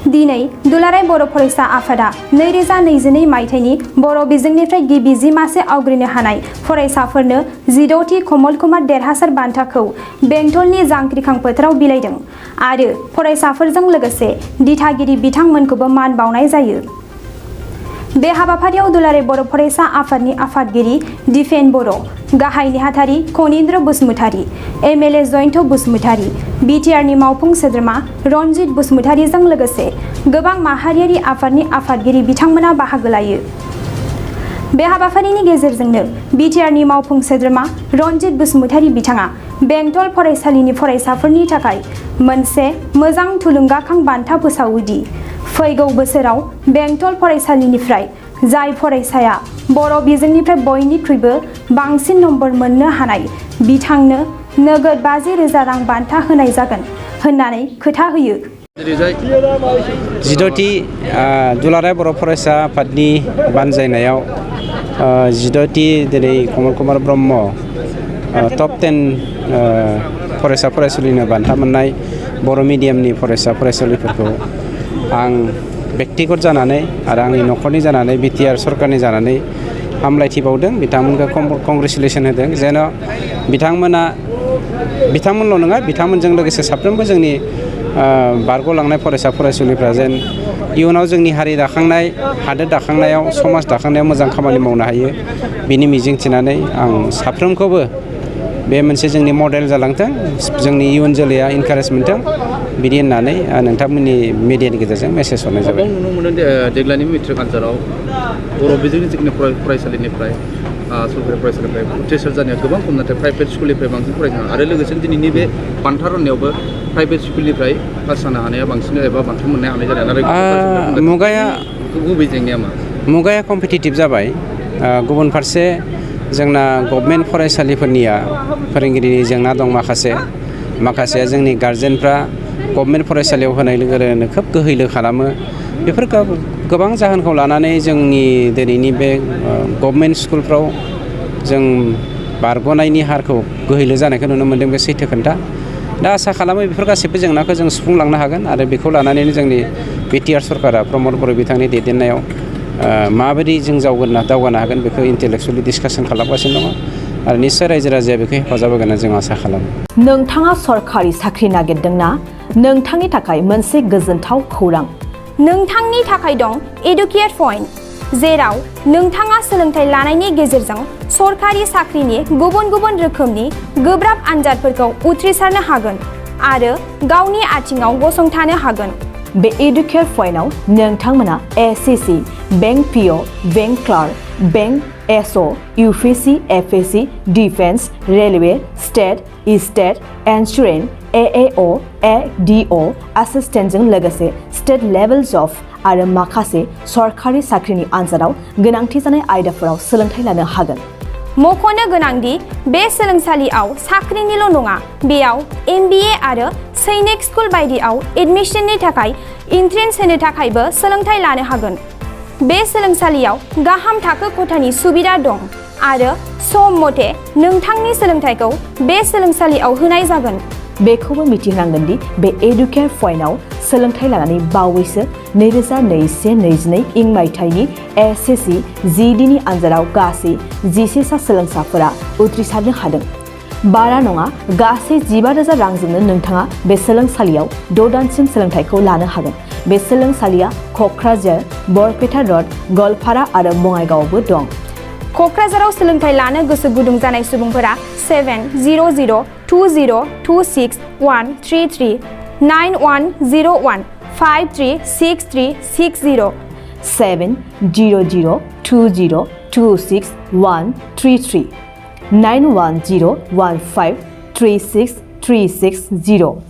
दिनै दुलाराय बर' फरायसा आफादा 2022 मायथाइनि बर' बिजोंनिफ्राय गिबि 10 मासे आवग्रिनो हानाय फरायसाफोरनो 16थि कमल कुमार देरहासार बान्थाखौ बेंटलनि जांख्रिखां फोथाराव बिलाइदों आरो फरायसाफोरजों लोगोसे दिथागिरि बिथांमोनखौबो मान बावनाय जायो। बे हाबाफारियाव दुलाराय बर' फरायसा आफादनि आफादगिरि दिफेन बर', गाहाय नेहाथारि कनिन्द्र बसुमतारी, एमएलए जयन्त बसुमतारी, बिटिआरनि मावफुं सोद्रोमा रनजित बसुमतारीजों लोगोसे गोबां माहारियारि आफादनि आफादगिरि बिथांमोना बाहागो लायो। बे हाबाफारिनि गेजेरजोंनो बिटिआरनि मावफुं सोद्रोमा रनजित बसुमतारी बिथाङा बेंटल फरायसालिनि फरायसाफोरनि थाखाय मोनसे मोजां थुलुंगाखां बान्था फोसावोदि फैगौ बोसोराव बेंटल फरायसालिनिफ्राय जाय फरायसाया बर' बिजोंनिफ्राय बयनिख्रुइबो बांसिन नम्बर मोननो हानाय बिथांनो नोगोद 50,000 रां बान्था होनाय जागोन होननानै खोथा होयो। 16थि दुलाराय बर' फरायसा आफादनि बानजायनायाव 16थि दिनै कमल कुमार ब्रह्म टप 10 फरायसा फरायसुलिनो बान्था मोननाय बर' मिडियामनि फरायसा फरायसुलिफोरखौ आं बेक्तिगत जानानै आरो आंनि न'खरनि जानानै बिटिआर सरकारनि जानानै हामलायथि बावदों, बिथांमोनखौ कंग्रेसुलेसन होदों जेन' बिथांमोनल' नङा बिथांमोनजों लोगोसे साफ्रोमबो जोंनि बारग'लांनाय फरायसा फरायसुलिफ्रा जेन इयुनाव जोंनि हारि दाखांनाय हादोर दाखांनायाव समाज दाखांनायाव मोजां खामानि मावनो हायो बिनि मिजिं थिनानै आं साफ्रोमखौबो बे मोनसे जोंनि मडेल जालांथों, जोंनि इयुन जोलैया इनकारेज मोनथों बिदि होननानै नोंथांमोननि मिडियानि गेजेरजों मेसेज हरनाय जाबाय। नुनो मोनो देग्लायनि मेट्रिक आनजादाव बर' बिजोंनि जिखिनि फरायसालिनिफ्राय सरकारि फरायसालिनिफ्राय उथ्रिसार जानाया गोबां खम, नाथाय प्राइभेट स्कुलनिफ्राय बांसिन फरायनो आरो लोगोसे दिनैनि बे बान्था राननायावबो प्राइभेट स्कुलनिफ्राय पास जानो हानाया बांसिन एबा बान्था मोननो हानाय जादों आरो गुबै जेंनाया मा? मुगाया कम्पिटिटिभ जाबाय। गुबुन फारसे जोंना गभर्नमेन्ट फरायसालिफोरनिया फोरोंगिरिनि जेंना दं, माखासेया जोंनि गार्जेनफ्रा गभर्नमेन्ट फरायसालियाव होनाय लोगो लोगोनो खोब गोहैलो खालामो। बेफोर गोबां जाहोनखौ लानानै जोंनि दिनैनि बे गभर्नमेन्ट स्कुलफ्राव जों बारग'नायनि हारखौ गोहैलो जानायखौ नुनो मोन्दों, बे सैथो खोथा। दा आसा खालामो बेफोर गासैबो जेंनाखौ जों सुफुंलांनो हागोन आरो बेखौ लानानैनो जोंनि बिटिआर सरकारा प्रमद बर' बिथांनि दैदेननायाव माबायदि जों दावगानो हागोन बेखौ इन्टेलेक्सुवेलि डिसकासन खालामगासिनो दङ आरो निस्सय रायजो राजाया बेखौ हेफाजाब होगोन जों आसा खालामो। नोंथाङा सरकारि साख्रि नागिरदोंना? नोंथांनि थाखाय मोनसे गोजोनथाव खौरां। नोंथांनि थाखाय दं एडुकेट पइन्ट, जेराव नोंथाङा सोलोंथाइ लानायनि गेजेरजों सरकारि साख्रिनि गुबुन गुबुन रोखोमनि गोब्राब आनजादफोरखौ उथ्रिसारनो हागोन आरो गावनि आथिङाव गसंथानो हागोन। बे एडुकेट पइन्टआव नोंथांमोना SSC, bank PO, bank clerk, bank SO, UPSC, FSC, defence, railway, state insurance, AAO, ADO एसिस्टेन्टजों लोगोसे स्टेट लेभेल जब आरो माखासे सरकारि साख्रिनि आनजादाव गोनांथि जानाय आयदाफोराव सोलोंथाइ लानो हागोन। मख'नो गोनांदि बे सोलोंसालियाव साख्रिनिल' नङा, बेयाव एमबिए आरो सैनिक स्कुल बायदियाव एडमिशननि थाखाय एन्ट्रेन्स होनो थाखायबो सोलोंथाइ लानो हागोन। बे सोलोंसालियाव गाहाम थाखो खथानि सुबिदा दं आरो सम मथे नोंथांनि सोलोंथाइखौ बे सोलोंसालियाव होनाय जागोन। बेखौबो मिथिनांगोन दि बे एडुकेट पइन्टआव सोलोंथाइ लानानै बावैसो 2021-22 इं मायथाइनि एसएससि जिडिनि आनजादाव गासै 11 सा सोलोंसाफोरा उथ्रिसारनो हादों। बारा नङा, गासै 15,000 रांजोंनो नोंथाङा बे सोलोंसालियाव 6 दानसिम सोलोंथाइखौ लानो हागोन। बे सोलोंसालिया क'क्राझार, बरपेटा रड, गवालपारा आरो बङाइगावआवबो दं। क'क्राझाराव सोलोंथाइ लानो गोसो गुदुं जानाय सुबुंफोरा 70020263133 9101536360 70020263133 9101536360